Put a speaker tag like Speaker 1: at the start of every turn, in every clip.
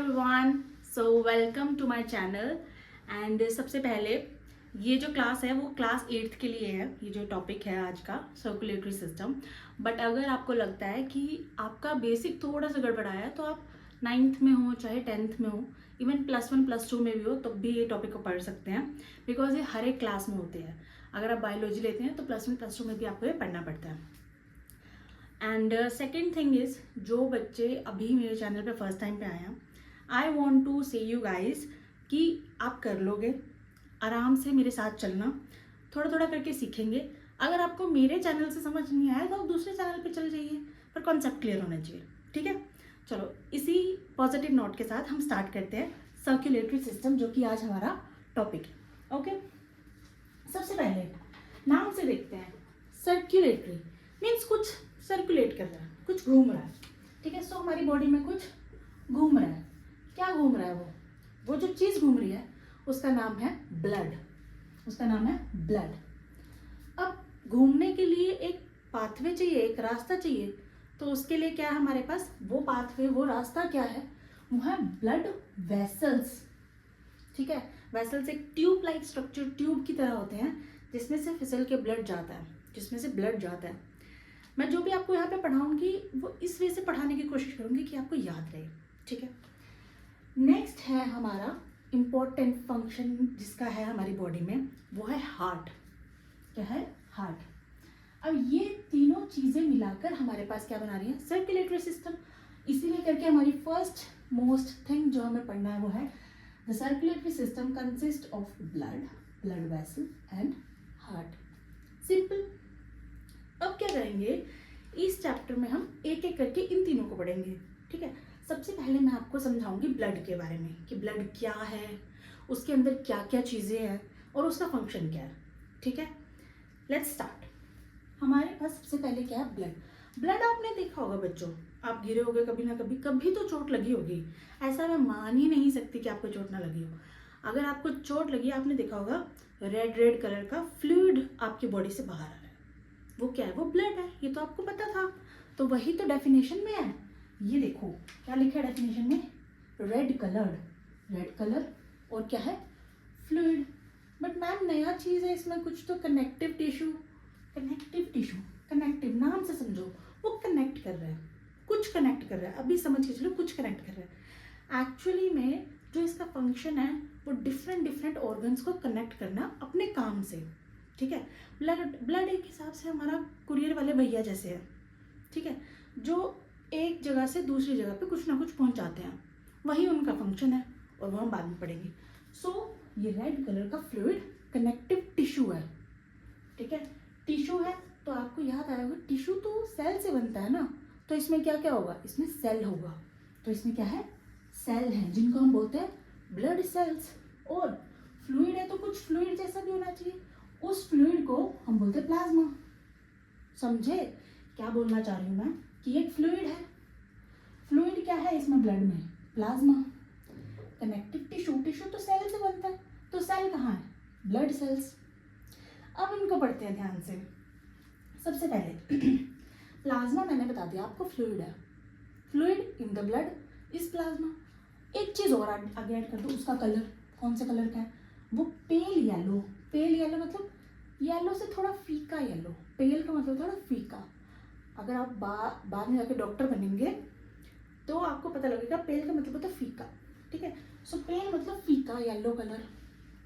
Speaker 1: Everyone, so welcome to my channel. And सबसे पहले ये जो क्लास है वो क्लास 8th के लिए है। ये जो टॉपिक है आज का सर्कुलेटरी सिस्टम। बट अगर आपको लगता है कि आपका बेसिक थोड़ा सा गड़बड़ाया है तो आप 9th में हो चाहे 10th में हो, इवन +1 +2 में भी हो, तब भी ये टॉपिक को पढ़ सकते हैं। बिकॉज ये हर एक क्लास में होते हैं। अगर आप बायोलॉजी लेते हैं तो +1 +2 में भी आपको ये पढ़ना पड़ता है। एंड सेकेंड थिंग इज़, जो बच्चे अभी मेरे चैनल पे फर्स्ट टाइम पे आए हैं, आई वॉन्ट टू से यू गाइज कि आप कर लोगे, आराम से मेरे साथ चलना, थोड़ा थोड़ा करके सीखेंगे। अगर आपको मेरे चैनल से समझ नहीं आया तो आप दूसरे चैनल पे चल जाइए, पर कॉन्सेप्ट क्लियर होना चाहिए। ठीक है, चलो इसी पॉजिटिव नोट के साथ हम स्टार्ट करते हैं सर्कुलेटरी सिस्टम, जो कि आज हमारा टॉपिक है। ओके, सबसे पहले नाम से देखते हैं। सर्कुलेटरी मीन्स कुछ सर्कुलेट कर रहा है, कुछ घूम रहा है। ठीक है, सो हमारी बॉडी में कुछ घूम रहा है। क्या घूम रहा है? वो जो चीज़ घूम रही है उसका नाम है ब्लड। उसका नाम है ब्लड। अब घूमने के लिए एक पाथवे चाहिए, एक रास्ता चाहिए। तो उसके लिए क्या है हमारे पास? वो पाथवे, वो रास्ता क्या है? वो है ब्लड वेसल्स। ठीक है, वेसल्स एक ट्यूब लाइक स्ट्रक्चर, ट्यूब की तरह होते हैं, जिसमें से फिसल के ब्लड जाता है, जिसमें से ब्लड जाता है। मैं जो भी आपको यहाँ पे पढ़ाऊंगी वो इस वे से पढ़ाने की कोशिश करूंगी कि आपको याद रहे। ठीक है, नेक्स्ट है हमारा इम्पोर्टेंट फंक्शन जिसका है हमारी बॉडी में, वो है हार्ट। क्या है? हार्ट। अब ये तीनों चीज़ें मिलाकर हमारे पास क्या बना रही है? Circulatory system. इसीलिए करके हमारी फर्स्ट मोस्ट थिंग जो हमें पढ़ना है वो है the circulatory system consist of blood, blood vessel and heart. Simple. अब क्या करेंगे, इस चैप्टर में हम एक एक करके इन तीनों को पढ़ेंगे। ठीक है, सबसे पहले मैं आपको समझाऊंगी ब्लड के बारे में कि ब्लड क्या है, उसके अंदर क्या क्या चीज़ें हैं और उसका फंक्शन क्या है। ठीक है, लेट्स स्टार्ट। हमारे पास सबसे पहले क्या है? ब्लड। ब्लड आपने देखा होगा बच्चों, आप गिरे होगे कभी ना कभी, कभी तो चोट लगी होगी। ऐसा मैं मान ही नहीं सकती कि आपको चोट ना लगी हो। अगर आपको चोट लगी, आपने देखा होगा रेड रेड कलर का फ्लूइड आपकी बॉडी से बाहर आ रहा है। वो क्या है? वो ब्लड है। ये तो आपको पता था। तो वही तो डेफिनेशन में है। ये देखो क्या लिखा है डेफिनेशन में? रेड कलर, रेड कलर और क्या है? फ्लूइड। बट मैम नया चीज़ है इसमें कुछ तो, connective tissue. Connective tissue, connective नाम से समझो, वो कनेक्ट कर रहा है, कुछ कनेक्ट कर रहा है। अभी समझ के चलो, कुछ कनेक्ट कर रहा है। एक्चुअली में जो इसका फंक्शन है वो डिफरेंट डिफरेंट ऑर्गन्स को कनेक्ट करना अपने काम से। ठीक है, ब्लड, ब्लड एक हिसाब से हमारा कुरियर वाले भैया जैसे है। ठीक है, जो एक जगह से दूसरी जगह पे कुछ ना कुछ पहुंचाते हैं, वही उनका फंक्शन है और वो हम बाद में पढ़ेंगे। सो ये रेड कलर का फ्लूइड कनेक्टिव टिश्यू है। ठीक है, टिश्यू है तो आपको याद आया होगा, टिश्यू तो सेल से बनता है ना, तो इसमें क्या क्या होगा? इसमें सेल होगा। तो इसमें क्या है? सेल हैं, जिनको हम बोलते हैं ब्लड सेल्स। और फ्लूइड है तो कुछ फ्लूइड जैसा भी होना चाहिए, उस फ्लूइड को हम बोलते हैं प्लाज्मा। समझे क्या बोलना चाह रही हूँ मैं? कि एक फ्लूइड है। फ्लूइड क्या है इसमें? ब्लड में प्लाज्मा। कनेक्टिव टिश्यू, टिश्यू तो सेल से बनता है, तो सेल कहाँ है? Blood cells. अब इनको पढ़ते हैं ध्यान से। सबसे पहले प्लाज्मा मैंने बता दिया आपको फ्लूइड है। Fluid in the blood is plasma. एक चीज़ और आगे ऐड कर दो, उसका कलर कौन से कलर का है? वो पेल येलो। पेल येलो मतलब येलो से थोड़ा फीका येलो। पेल का मतलब थोड़ा फीका। अगर आप बाद में जाके डॉक्टर बनेंगे तो आपको पता लगेगा पेल का मतलब होता है फीका। ठीक है, सो पेल मतलब फीका येलो कलर।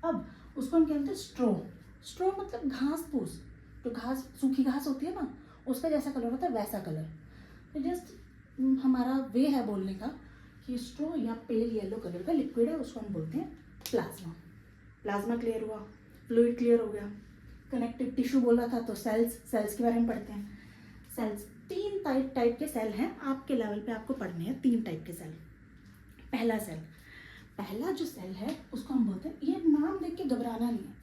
Speaker 1: अब उसको हम कहते हैं स्ट्रो। स्ट्रो मतलब घास फूस, जो घास, सूखी घास होती है ना, उसका जैसा कलर होता है वैसा कलर। तो जस्ट हमारा वे है बोलने का कि स्ट्रो या पेल येलो कलर का लिक्विड है, उसको हम बोलते हैं प्लाज्मा। प्लाज्मा क्लियर हुआ, फ्लूइड क्लियर हो गया। कनेक्टिव टिश्यू बोला था तो सेल्स, सेल्स के बारे में पढ़ते हैं। सेल्स तीन टाइप के सेल हैं, आपके लेवल पे आपको पढ़ने हैं 3 टाइप के सेल। पहला सेल, पहला जो सेल है उसको हम बोलते हैं, ये नाम देख के घबराना नहीं है,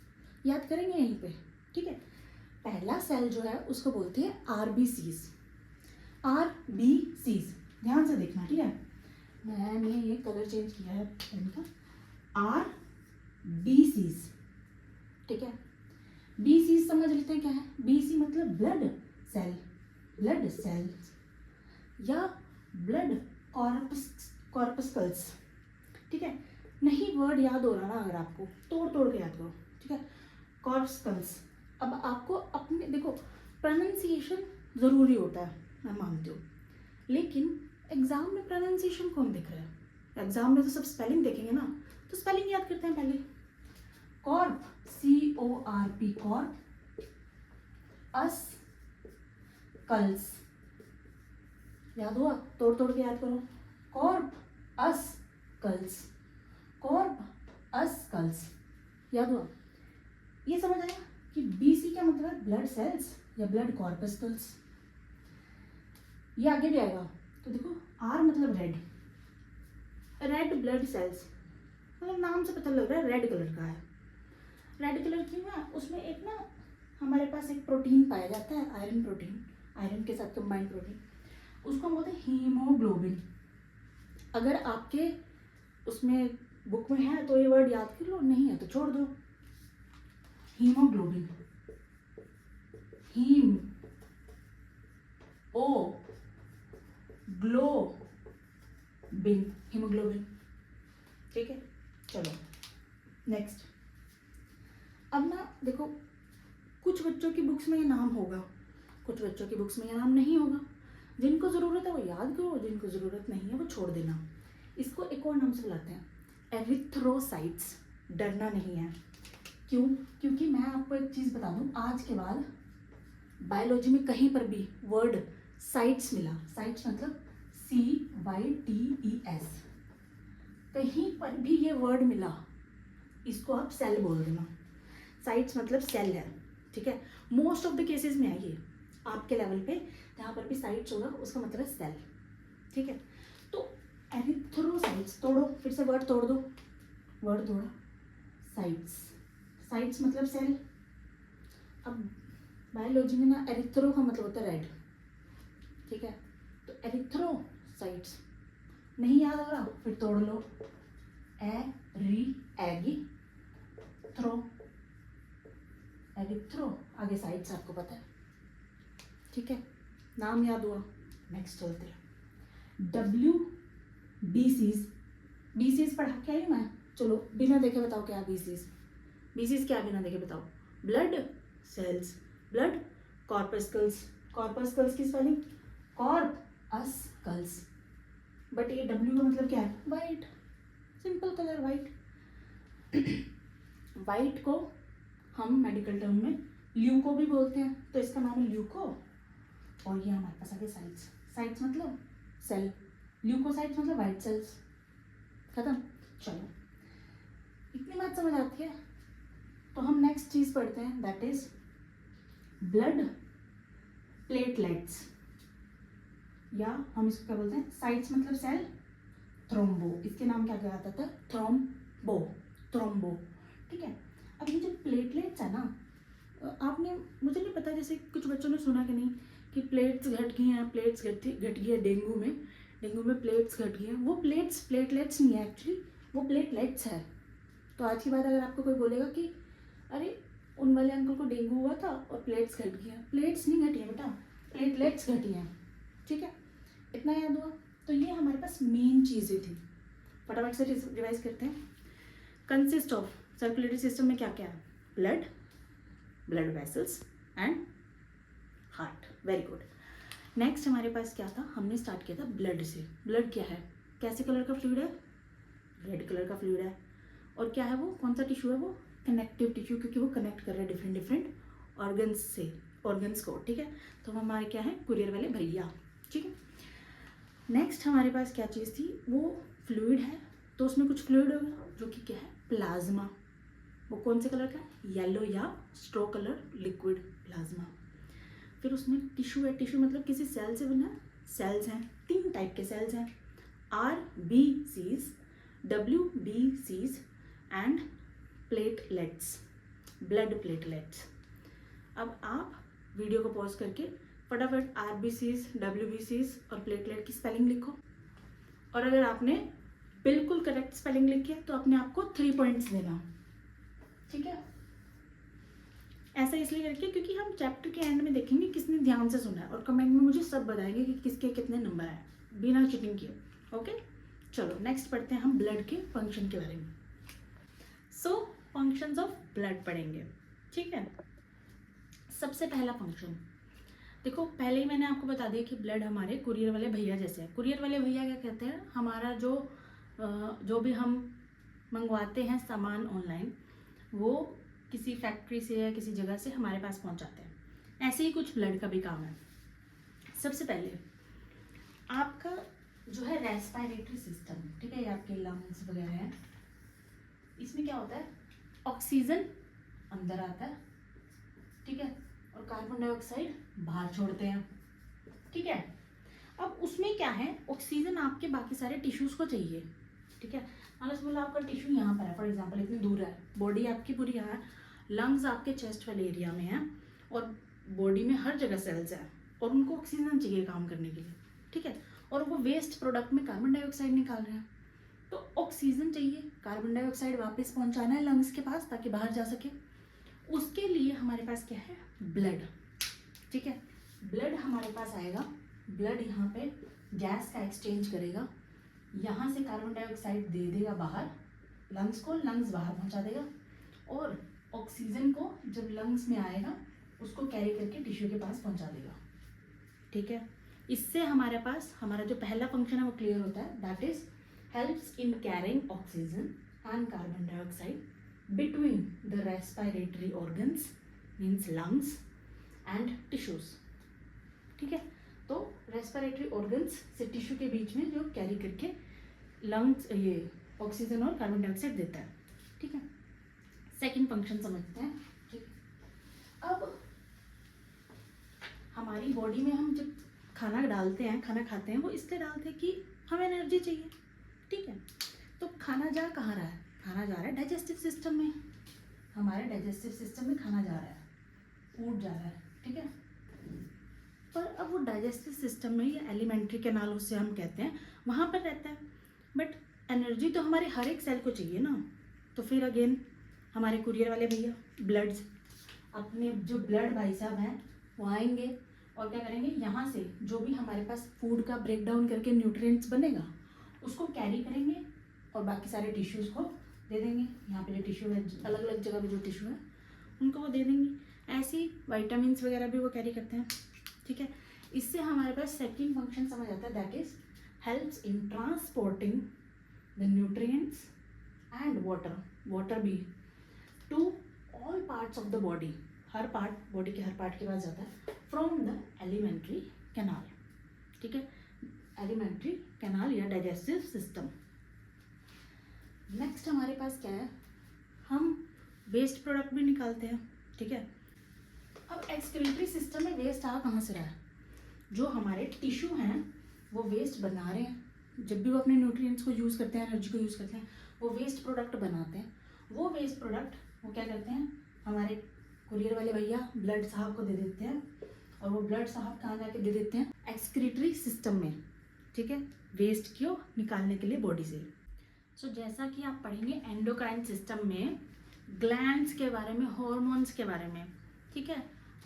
Speaker 1: याद करेंगे यहीं पे। ठीक है, पहला सेल जो है उसको बोलते हैं आरबीसीज। आरबीसीज ध्यान से देखना। ठीक है, मैंने ये कलर चेंज किया है पेन का। आरबीसीज। ठीक है, बीसी समझ लेते हैं क्या है? बीसी मतलब ब्लड सेल, ब्लड सेल्स या ब्लड कॉर्पस्कल्स। ठीक है। नहीं वर्ड याद हो रहा ना अगर आपको, तोड़ तोड़ के याद करो, ठीक है। कॉर्पस्कल्स, अब आपको अपने देखो प्रोनाउंसिएशन ज़रूरी होता है, मैं मानती हूँ, लेकिन एग्ज़ाम में प्रोनाउंसिएशन कौन देख रहा है? एग्ज़ाम में तो सब स्पेलिंग देखेंगे ना, तो स्पेलिंग याद करते हैं पहले। कॉर्प, CORP, कॉर्प, अस कल्स, याद हुआ? तोड़ तोड़ के याद करो। कॉर्प अस कल्स, कॉर्प अस कल्स, याद हुआ? ये समझ आया कि BC का मतलब है ब्लड सेल्स या ब्लड कॉर्पस्कल्स। ये आगे भी आएगा, तो देखो R मतलब रेड, रेड ब्लड सेल्स, मतलब नाम से पता लग रहा है रेड कलर का है। रेड कलर क्यों है? उसमें एक ना हमारे पास एक प्रोटीन पाया जाता है, आयरन प्रोटीन, आयरन के साथ कंबाइंड प्रोटीन, उसको हम बोलते हैं हीमोग्लोबिन। अगर आपके उसमें बुक में है तो ये वर्ड याद कर लो, नहीं है तो छोड़ दो। हीमोग्लोबिन, हीम ओ ग्लोबिन, हीमोग्लोबिन, ठीक है। चलो नेक्स्ट। अब ना देखो कुछ बच्चों की बुक्स में ये नाम होगा, कुछ बच्चों की बुक्स में ये नाम नहीं होगा। जिनको ज़रूरत है वो याद करो, जिनको ज़रूरत नहीं है वो छोड़ देना। इसको एक और नाम से बुलाते हैं एरिथ्रोसाइट्स। डरना नहीं है, क्यों? क्योंकि मैं आपको एक चीज़ बता दूं, आज के बाद बायोलॉजी में कहीं पर भी वर्ड साइट्स मिला, साइट्स मतलब CYTES, कहीं पर भी ये वर्ड मिला, इसको आप सेल बोल देना। साइट्स मतलब सेल है, ठीक है। मोस्ट ऑफ द केसेस में है ये, आपके लेवल पे जहाँ पर भी साइट्स होगा उसका मतलब है सेल, ठीक है। तो एरिथ्रोसाइट्स, तोड़ो फिर से वर्ड तोड़ दो, वर्ड तोड़ा, साइट्स, साइट्स मतलब सेल। अब बायोलॉजी में ना एरिथ्रो का मतलब होता है रेड, ठीक है। तो एरिथ्रोसाइट्स नहीं याद आ रहा, फिर तोड़ लो, थ्रो, एरिथ्रो, आगे साइट्स आपको पता है, ठीक है। नाम याद हुआ, नेक्स्ट चलते हैं। WBCs, BCs पढ़ा क्या है मैं? चलो बिना देखे बताओ क्या BCs? BCs क्या बिना देखे बताओ? ब्लड सेल्स, ब्लड कॉर्पस्कल्स, कॉर्पस्कल्स की स्पेलिंग कॉर्पस्कल्स, बट ये W का मतलब क्या है? White, simple colour white. White को हम मेडिकल टर्म में ल्यूको भी बोलते हैं, तो इसका नाम है ल्यूको। और ये हमारे पास आगे साइट्स, साइट्स मतलब सेल, ल्यूकोसाइट्स मतलब वाइट सेल्स, खत्म। चलो इतनी बात समझ आती है, तो हम नेक्स्ट चीज पढ़ते हैं, दैट इज ब्लड प्लेटलेट्स, या हम इसको क्या बोलते हैं? साइट्स मतलब सेल, थ्रोम्बो, इसके नाम क्या क्या आता था? थ्रोम्बो, थ्रोम्बो, ठीक है। अब ये जो प्लेटलेट्स है ना, आपने, मुझे नहीं पता, जैसे कुछ बच्चों ने सुना कि नहीं कि प्लेट्स घट गई हैं, प्लेट्स घट गई है डेंगू में प्लेट्स घट गई हैं। वो प्लेटलेट्स नहीं है एक्चुअली, वो प्लेटलेट्स है। तो आज की बात अगर आपको कोई बोलेगा कि अरे उन वाले अंकल को डेंगू हुआ था और प्लेट्स घट गई हैं, प्लेट्स नहीं घटी है बेटा, प्लेटलेट्स घटी हैं, ठीक है। इतना याद हुआ? तो ये हमारे पास मेन चीज़ें थी, फटाफट से रिवाइज करते हैं। कंसिस्ट ऑफ, सर्कुलेटरी सिस्टम में क्या क्या है? Blood, blood vessels and heart, very good. Next हमारे पास क्या था? हमने स्टार्ट किया था ब्लड से। ब्लड क्या है? कैसे कलर का फ्लूइड है? रेड कलर का फ्लूइड है। और क्या है वो? कौन सा टिश्यू है वो? कनेक्टिव टिश्यू, क्योंकि वो कनेक्ट कर रहे हैं डिफरेंट डिफरेंट ऑर्गन्स से, ऑर्गन्स को, ठीक है। तो हमारे क्या है? कुरियर वाले भैया, ठीक है। नेक्स्ट हमारे पास क्या चीज़ थी? वो फ्लूइड है, तो उसमें कुछ फ्लूइड होगा जो कि क्या है? प्लाज्मा। वो कौन से कलर का है? येलो या स्ट्रो कलर लिक्विड प्लाज्मा। फिर उसमें टिश्यू है, टिश्यू मतलब किसी सेल से बना, सेल्स हैं, 3 टाइप के सेल्स हैं, RBCs, WBCs and platelets, blood platelets. अब आप वीडियो को पॉज करके फटाफट RBCs, WBCs और प्लेटलेट की स्पेलिंग लिखो, और अगर आपने बिल्कुल करेक्ट स्पेलिंग लिखी है तो अपने आप को 3 पॉइंट्स देना, ठीक है। ऐसा इसलिए करके क्योंकि हम चैप्टर के एंड में देखेंगे किसने ध्यान से सुना है, और कमेंट में मुझे सब बताएंगे कि किसके कितने नंबर आए, बिना चीटिंग किए, ओके। चलो नेक्स्ट पढ़ते हैं हम ब्लड के फंक्शन के बारे में। सो फंक्शंस ऑफ ब्लड पढ़ेंगे, ठीक है। सबसे पहला फंक्शन देखो, पहले ही मैंने आपको बता दिया कि ब्लड हमारे कुरियर वाले भैया जैसे है। कुरियर वाले भैया क्या कहते हैं, हमारा जो भी हम मंगवाते हैं सामान ऑनलाइन, वो किसी फैक्ट्री से या किसी जगह से हमारे पास पहुंचाते हैं। ऐसे ही कुछ ब्लड का भी काम है। सबसे पहले आपका जो है रेस्पिरेटरी सिस्टम, ठीक है, ये आपके लंग्स वगैरह हैं, इसमें क्या होता है, ऑक्सीजन अंदर आता है, ठीक है, और कार्बन डाइऑक्साइड बाहर छोड़ते हैं, ठीक है। अब उसमें क्या है, ऑक्सीजन आपके बाकी सारे टिश्यूज को चाहिए, ठीक है। मान लो बोला आपका टिश्यू यहाँ पर है, फॉर एग्जांपल इतनी दूर है, बॉडी आपकी पूरी यहाँ है, लंग्स आपके चेस्ट वाले एरिया में है, और बॉडी में हर जगह सेल्स है, और उनको ऑक्सीजन चाहिए काम करने के लिए, ठीक है। और वो वेस्ट प्रोडक्ट में कार्बन डाइऑक्साइड निकाल रहे हैं, तो ऑक्सीजन चाहिए, कार्बन डाइऑक्साइड वापस पहुंचाना है लंग्स के पास ताकि बाहर जा सके। उसके लिए हमारे पास क्या है, ब्लड, ठीक है। ब्लड हमारे पास आएगा, ब्लड यहाँ पे गैस का एक्सचेंज करेगा, यहाँ से कार्बन डाइऑक्साइड दे देगा बाहर लंग्स को, लंग्स बाहर पहुँचा देगा, और ऑक्सीजन को जब लंग्स में आएगा उसको कैरी करके टिश्यू के पास पहुँचा देगा, ठीक है। इससे हमारे पास हमारा जो पहला फंक्शन है वो क्लियर होता है, that is helps in carrying oxygen and carbon dioxide between the respiratory organs means lungs and tissues, ठीक है। तो रेस्पिरेटरी ऑर्गन्स से टिश्यू के बीच में जो कैरी करके लंग्स ये ऑक्सीजन और कार्बन डाइऑक्साइड देता है, ठीक है। सेकंड फंक्शन समझते हैं, ठीक। अब हमारी बॉडी में हम जब खाना डालते हैं, खाना खाते हैं, वो इसलिए डालते हैं कि हमें एनर्जी चाहिए, ठीक है। तो खाना जा कहाँ रहा है, खाना जा रहा है डाइजेस्टिव सिस्टम में, हमारे डाइजेस्टिव सिस्टम में खाना जा रहा है, फूड जा रहा है, ठीक है। पर अब वो डाइजेस्टिव सिस्टम में या एलिमेंट्री कैनाल उससे हम कहते हैं, वहाँ पर रहता है, बट एनर्जी तो हमारे हर एक सेल को चाहिए ना। तो फिर अगेन हमारे कुरियर वाले भैया ब्लड्स, अपने जो ब्लड भाई साहब हैं वो आएंगे और क्या करेंगे, यहाँ से जो भी हमारे पास फूड का ब्रेक डाउन करके न्यूट्रिएंट्स बनेगा उसको कैरी करेंगे और बाकी सारे टिश्यूज़ को दे देंगे। यहाँ पे जो टिश्यू है, अलग अलग जगह पे जो टिश्यू है उनको वो दे देंगे। ऐसे ही वाइटामिन्स वगैरह भी वो कैरी करते हैं, ठीक है। इससे हमारे पास सेकंड फंक्शन समझ आता है, that is helps in transporting the nutrients and water भी to all parts of the body, हर पार्ट, बॉडी के हर पार्ट के पास जाता है, फ्रॉम द एलिमेंट्री कैनाल, ठीक है, एलिमेंट्री कैनाल या डाइजेस्टिव सिस्टम। नेक्स्ट हमारे पास क्या है, हम वेस्ट प्रोडक्ट भी निकालते हैं, ठीक है। अब एक्सक्रीटरी सिस्टम में वेस्ट आ कहाँ से रहा है, जो हमारे टिश्यू हैं वो वेस्ट बना रहे हैं, जब भी वो अपने न्यूट्रिएंट्स को यूज़ करते हैं, एनर्जी को यूज़ करते हैं, वो वेस्ट प्रोडक्ट बनाते हैं। वो वेस्ट प्रोडक्ट वो क्या करते हैं, हमारे कुरियर वाले भैया ब्लड साहब को दे देते हैं, और वो ब्लड साहब कहाँ जाके दे देते हैं, एक्सक्रीटरी सिस्टम में, ठीक है, वेस्ट को निकालने के लिए बॉडी से। सो जैसा कि आप पढ़ेंगे एंडोक्राइन सिस्टम में ग्लैंड्स के बारे में, हॉर्मोन्स के बारे में, ठीक है।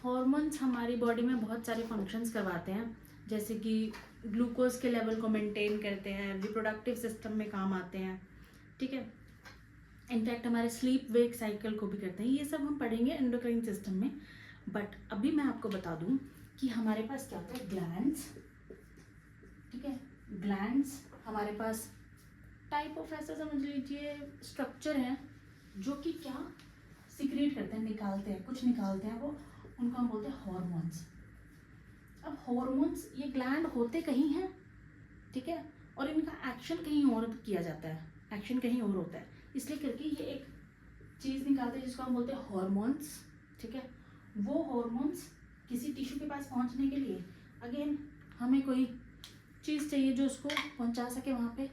Speaker 1: हॉर्मोन्स हमारी बॉडी में बहुत सारे फंक्शंस करवाते हैं, जैसे कि ग्लूकोज के लेवल को मेंटेन करते हैं, रिप्रोडक्टिव सिस्टम में काम आते हैं, ठीक है। इनफैक्ट हमारे स्लीप वेक साइकिल को भी करते हैं। ये सब हम पढ़ेंगे एंडोक्राइन सिस्टम में। बट अभी मैं आपको बता दूं कि हमारे पास क्या होता है, ग्लैंड्स, ठीक है। ग्लैंड्स हमारे पास टाइप ऑफ, ऐसा समझ लीजिए स्ट्रक्चर है जो कि क्या सीक्रेट करते हैं, निकालते हैं, कुछ निकालते हैं, वो उनको हम बोलते हैं हॉर्मोन्स। अब हॉर्मोन्स ये ग्लैंड होते कहीं हैं, ठीक है, और इनका एक्शन कहीं और किया जाता है, एक्शन कहीं और होता है, इसलिए करके ये एक चीज़ निकालते हैं जिसको हम बोलते हैं हॉर्मोन्स, ठीक है। वो हॉर्मोन्स किसी टिश्यू के पास पहुंचने के लिए अगेन हमें कोई चीज़ चाहिए जो उसको पहुंचा सके, वहाँ पे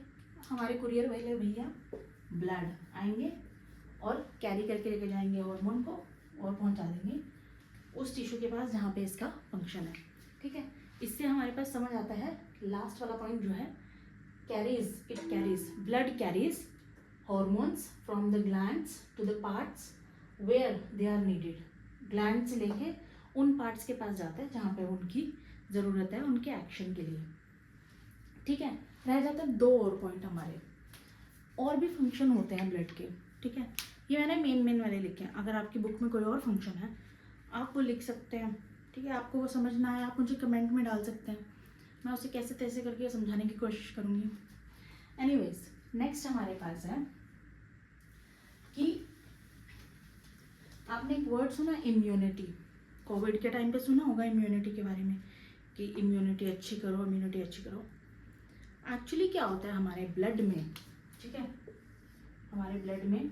Speaker 1: हमारे कुरियर वाले भैया ब्लड आएंगे और कैरी करके लेके जाएंगे हार्मोन को और पहुंचा देंगे उस टिश्यू के पास जहाँ पे इसका फंक्शन है, ठीक है। इससे हमारे पास समझ आता है लास्ट वाला पॉइंट जो है, carries, it carries, blood carries hormones from the glands to the parts where they are needed. Gland से लेके उन पार्ट्स के पास जाता है जहाँ पे उनकी ज़रूरत है उनके एक्शन के लिए, ठीक है। रह जाते हैं 2 और पॉइंट हमारे, और भी फंक्शन होते हैं ब्लड के, ठीक है। ये मैंने मेन वाले लिखे हैं। अगर आपकी बुक में कोई और फंक्शन है आप वो लिख सकते हैं, ठीक है। आपको वो समझना है आप मुझे कमेंट में डाल सकते हैं, मैं उसे कैसे तैसे करके समझाने की कोशिश करूँगी। एनीवेज, नेक्स्ट हमारे पास है कि आपने एक वर्ड सुना इम्यूनिटी, कोविड के टाइम पे सुना होगा इम्यूनिटी के बारे में कि इम्यूनिटी अच्छी करो, इम्यूनिटी अच्छी करो। एक्चुअली क्या होता है हमारे ब्लड में, ठीक है, हमारे ब्लड में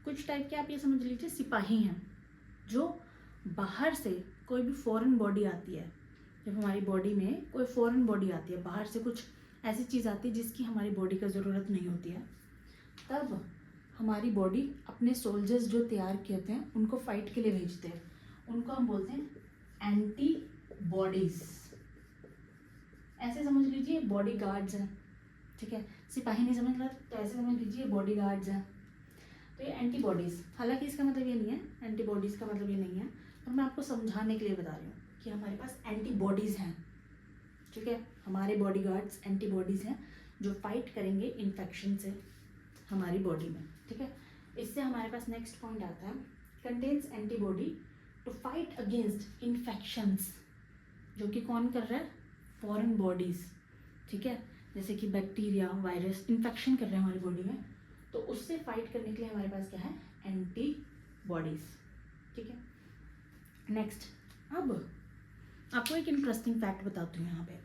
Speaker 1: कुछ टाइप के आप ये समझ लीजिए सिपाही हैं, जो बाहर से कोई भी फॉरेन बॉडी आती है, जब हमारी बॉडी में कोई फॉरेन बॉडी आती है, बाहर से कुछ ऐसी चीज़ आती है जिसकी हमारी बॉडी को ज़रूरत नहीं होती है, तब हमारी बॉडी अपने सोल्जर्स जो तैयार किए होते हैं उनको फाइट के लिए भेजते हैं। उनको हम बोलते हैं एंटीबॉडीज। ऐसे समझ लीजिए बॉडी गार्ड्स हैं, ठीक है। सिपाही नहीं समझ रहा तो ऐसे समझ लीजिए बॉडी गार्ड्स हैं। तो ये एंटीबॉडीज़, हालांकि इसका मतलब ये नहीं है, एंटीबॉडीज़ का मतलब ये नहीं है, पर मैं आपको समझाने के लिए बता रही हूँ कि हमारे पास एंटीबॉडीज़ हैं, ठीक है। हमारे बॉडी गार्ड्स एंटीबॉडीज़ हैं जो फाइट करेंगे इन्फेक्शन से हमारी बॉडी में, ठीक है। इससे हमारे पास नेक्स्ट पॉइंट आता है contains antibody to fight against infections, जो कि कौन कर रहा है, फॉरेन बॉडीज़, ठीक है। जैसे कि बैक्टीरिया, वायरस इन्फेक्शन कर रहे हैं हमारी बॉडी में, तो उससे फाइट करने के लिए हमारे पास क्या है, एंटीबॉडीज़, ठीक है। नेक्स्ट, अब आपको एक इंटरेस्टिंग फैक्ट बताती हूँ। यहाँ पे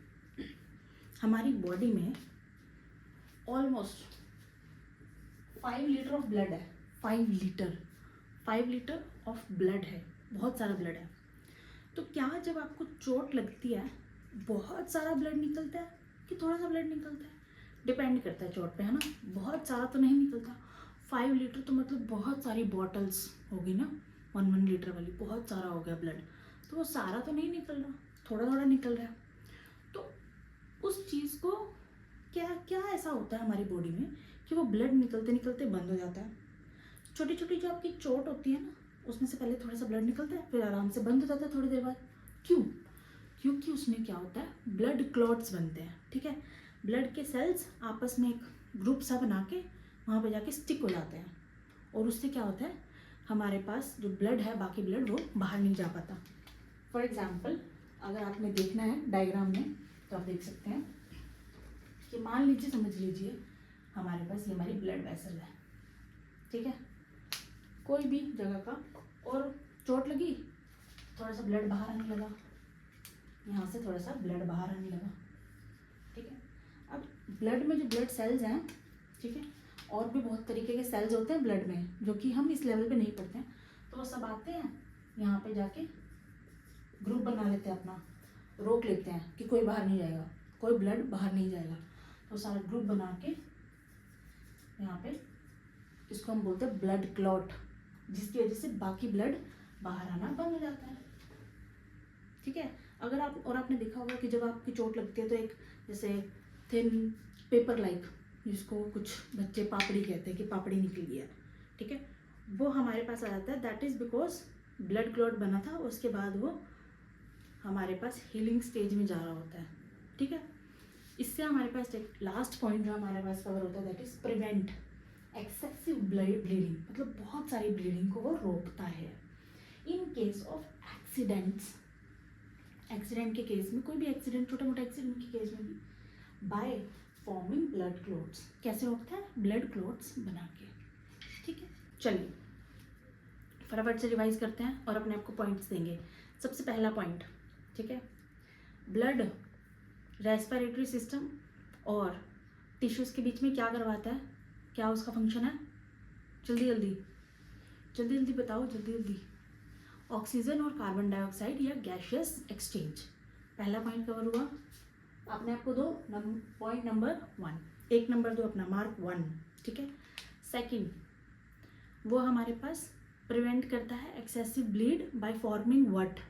Speaker 1: हमारी बॉडी में ऑलमोस्ट 5 लीटर ऑफ ब्लड है, 5 लीटर ऑफ ब्लड है, बहुत सारा ब्लड है। तो क्या जब आपको चोट लगती है बहुत सारा ब्लड निकलता है कि थोड़ा सा ब्लड निकलता है, डिपेंड करता है चोट पे, है ना। बहुत सारा तो नहीं निकलता, 5 लीटर तो मतलब बहुत सारी बॉटल्स होगी ना, 1 लीटर वाली, बहुत सारा हो गया ब्लड, तो वो सारा तो नहीं निकल रहा, थोड़ा थोड़ा निकल रहा है। तो उस चीज़ को क्या क्या ऐसा होता है हमारी बॉडी में कि वो ब्लड निकलते निकलते बंद हो जाता है। छोटी छोटी जो आपकी चोट होती है ना, उसमें से पहले थोड़ा सा ब्लड निकलता है, फिर आराम से बंद हो जाता है थोड़ी देर बाद। क्यों? क्योंकि उसमें क्या होता है, ब्लड क्लॉट्स बनते हैं, ठीक है। ब्लड के सेल्स आपस में एक ग्रुप सा बना के वहाँ पे जाके स्टिक हो जाते हैं, और उससे क्या होता है, हमारे पास जो ब्लड है, बाकी ब्लड वो बाहर नहीं जा पाता। फॉर एग्जाम्पल, अगर आपने देखना है डायग्राम में तो आप देख सकते हैं कि मान लीजिए, समझ लीजिए हमारे पास ये हमारी ब्लड वेसल है, ठीक है, कोई भी जगह का, और चोट लगी, थोड़ा सा ब्लड बाहर आने लगा, यहाँ से थोड़ा सा ब्लड बाहर आने लगा, ठीक है। अब ब्लड में जो ब्लड सेल्स हैं, ठीक है, और भी बहुत तरीके के सेल्स होते हैं ब्लड में जो कि हम इस लेवल पे नहीं पढ़ते हैं, तो वो सब आते हैं यहाँ पे जाके ग्रुप बना लेते हैं अपना, रोक लेते हैं कि कोई बाहर नहीं जाएगा, कोई ब्लड बाहर नहीं जाएगा, तो सारा ग्रुप बना के यहाँ पे, इसको हम बोलते हैं ब्लड क्लॉट, जिसकी वजह से बाकी ब्लड बाहर आना बंद हो जाता है, ठीक है। अगर आप, और आपने देखा होगा कि जब आपकी चोट लगती है तो एक जैसे थिन पेपर लाइक, जिसको कुछ बच्चे पापड़ी कहते हैं कि पापड़ी निकली है, ठीक है, वो हमारे पास आ जाता है। That is because blood clot बना था, उसके बाद वो हमारे पास हीलिंग स्टेज में जा रहा होता है, ठीक है। इससे हमारे पास एक लास्ट पॉइंट जो हमारे पास कवर होता है, that is prevent excessive bleeding, मतलब बहुत सारी ब्लीडिंग को वो रोकता है। In case of accidents, accident के केस में, कोई भी एक्सीडेंट, छोटा मोटा एक्सीडेंट के केस में भी, बाय फॉर्मिंग ब्लड क्लॉट्स, कैसे रोकता है, ब्लड क्लॉट्स बना के, ठीक है। चलिए फटाफट से रिवाइज करते हैं और अपने आप को पॉइंट्स देंगे। सबसे पहला पॉइंट, ठीक है, ब्लड रेस्पिरेटरी सिस्टम और टिश्यूज़ के बीच में क्या करवाता है, क्या उसका फंक्शन है, जल्दी जल्दी जल्दी जल्दी बताओ, जल्दी जल्दी। ऑक्सीजन और कार्बन डाइऑक्साइड या गैशियस एक्सचेंज, पहला पॉइंट कवर हुआ। आपने आपको दो पॉइंट नंबर 1, 1 नंबर दो अपना, मार्क 1, ठीक है। सेकंड, वो हमारे पास प्रिवेंट करता है excessive bleed by forming what,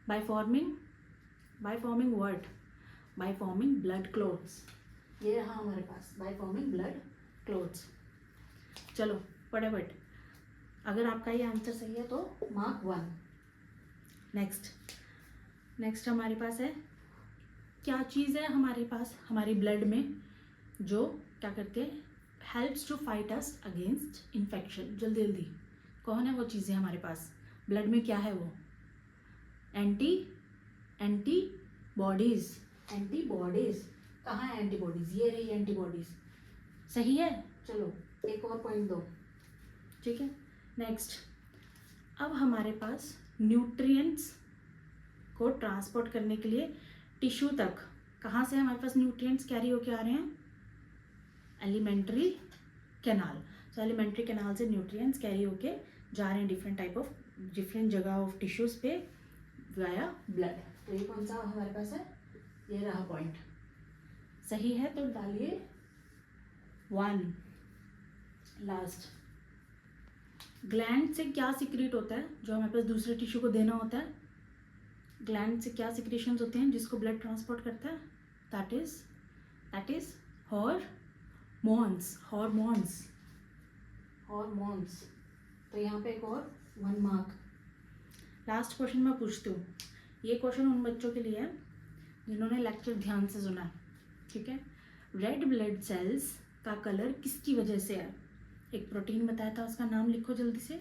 Speaker 1: by forming what, by forming blood clots. ये रहा हमारे पास, बाय फॉर्मिंग ब्लड क्लॉट्स। चलो फटाफट, अगर आपका ये आंसर सही है तो मार्क 1। नेक्स्ट हमारे पास है क्या चीज़ है हमारे पास हमारी ब्लड में जो क्या करते हैं, helps to fight us against infection. जल्दी जल्दी कौन है वो चीज़ें हमारे पास ब्लड में, क्या है वो? एंटीबॉडीज। एंटीबॉडीज कहाँ है एंटीबॉडीज? ये रही एंटीबॉडीज, सही है। चलो एक और पॉइंट दो, ठीक है। नेक्स्ट, अब हमारे पास न्यूट्रिएंट्स को ट्रांसपोर्ट करने के लिए टिश्यू तक कहाँ से हमारे पास न्यूट्रिएंट्स कैरी होके आ रहे हैं? Alimentary canal. So alimentary canal से न्यूट्रिएंट्स कैरी होके जा रहे हैं डिफरेंट जगह ऑफ टिश्यूज पे वाया ब्लड। तो ये कौन सा हमारे पास है? ये रहा पॉइंट, सही है। तो डालिए 1। लास्ट, ग्लैंड से क्या सिक्रीट होता है जो हमारे पास दूसरे टिश्यू को देना होता है? ग्लैंड से क्या सिक्रीशंस होते हैं जिसको ब्लड ट्रांसपोर्ट करता है? That is hormones. हॉर्मोन्स। तो यहाँ पे एक और 1 मार्क। लास्ट क्वेश्चन मैं पूछती हूँ, ये क्वेश्चन उन बच्चों के लिए है जिन्होंने लेक्चर ध्यान से सुना है, ठीक है। रेड ब्लड सेल्स का कलर किसकी वजह से है? एक प्रोटीन बताया था, उसका नाम लिखो जल्दी से,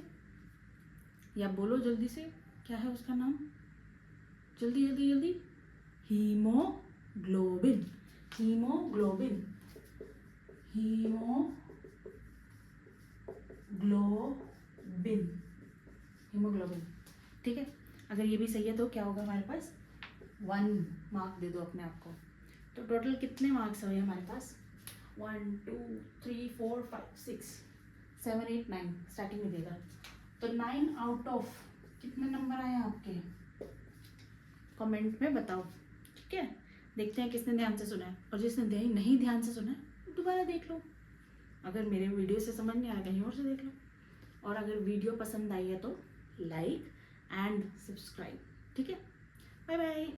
Speaker 1: या बोलो जल्दी से, क्या है उसका नाम? जल्दी जल्दी जल्दी। हीमोग्लोबिन। हीमोग्लोबिन। हीमोग्लोबिन। हीमोग्लोबिन, ठीक है। अगर ये भी सही है तो क्या होगा हमारे पास? 1 मार्क दे दो अपने आप को। तो टोटल कितने मार्क्स हुए हमारे पास? 1 2 3 4 5 6 7 8 9 स्टार्टिंग में देगा। तो 9 आउट ऑफ कितने नंबर आए आपके? कमेंट में बताओ, ठीक है। देखते हैं किसने ध्यान से सुना है, और जिसने नहीं ध्यान से सुना है दोबारा देख लो। अगर मेरे वीडियो से समझ नहीं आया कहीं और से देख लो। और अगर वीडियो पसंद आई है तो लाइक एंड सब्सक्राइब, ठीक है। Bye bye.